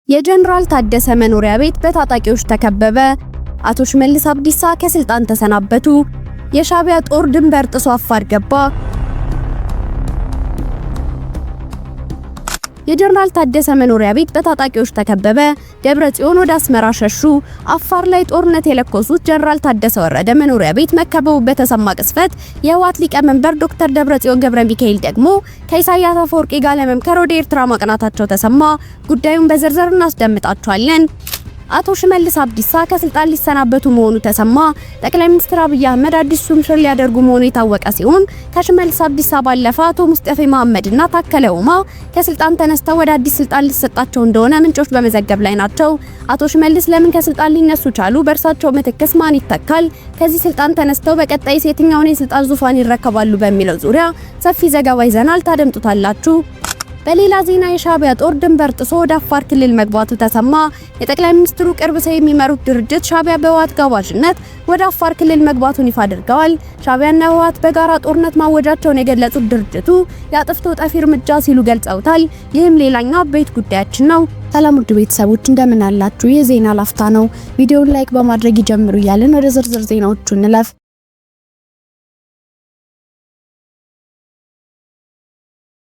የጀነራል ታደሰ መኖሪያ ቤት በታጣቂዎች ተከበበ። አቶ ሽመልስ አብዲሳ ከስልጣን ተሰናበቱ። የሻዕቢያ ጦር ድንበር ጥሶ አፋር ገባ። የጀነራል ታደሰ መኖሪያ ቤት በታጣቂዎች ተከበበ። ደብረጽዮን ወደ አስመራ ሸሹ። አፋር ላይ ጦርነት የለኮሱት ጀነራል ታደሰ ወረደ መኖሪያ ቤት መከበቡ በተሰማ ቅስፈት የህወሓት ሊቀመንበር ዶክተር ደብረጽዮን ገብረ ሚካኤል ደግሞ ከኢሳያስ አፈወርቂ ጋር ለመምከር ወደ ኤርትራ ማቅናታቸው ተሰማ። ጉዳዩን በዝርዝር እናስደምጣችኋለን። አቶ ሽመልስ አብዲሳ ከስልጣን ሊሰናበቱ መሆኑ ተሰማ። ጠቅላይ ሚኒስትር አብይ አህመድ አዲስ ሹምሽር ሊያደርጉ መሆኑ የታወቀ ሲሆን ከሽመልስ አብዲሳ ባለፈ አቶ ሙስጠፌ መሐመድና ታከለ ኡማ ከስልጣን ተነስተው ወደ አዲስ ስልጣን ሊሰጣቸው እንደሆነ ምንጮች በመዘገብ ላይ ናቸው። አቶ ሽመልስ ለምን ከስልጣን ሊነሱ ቻሉ? በእርሳቸው ምትክስ ማን ይተካል? ከዚህ ስልጣን ተነስተው በቀጣይ የትኛውን የስልጣን ዙፋን ይረከባሉ? በሚለው ዙሪያ ሰፊ ዘገባ ይዘናል፣ ታደምጡታላችሁ። በሌላ ዜና የሻዕቢያ ጦር ድንበር ጥሶ ወደ አፋር ክልል መግባቱ ተሰማ። የጠቅላይ ሚኒስትሩ ቅርብ ሰው የሚመሩት ድርጅት ሻዕቢያ በህወሓት ጋባዥነት ወደ አፋር ክልል መግባቱን ይፋ አድርገዋል። ሻዕቢያና ህወሓት በጋራ ጦርነት ማወጃቸውን የገለጹት ድርጅቱ የአጥፍቶ ጠፊ እርምጃ ሲሉ ገልጸውታል። ይህም ሌላኛው አበይት ጉዳያችን ነው። ሰላም ውድ ቤተሰቦች እንደምን አላችሁ? የዜና ላፍታ ነው። ቪዲዮውን ላይክ በማድረግ ይጀምሩ እያልን ወደ ዝርዝር ዜናዎቹ እንለፍ።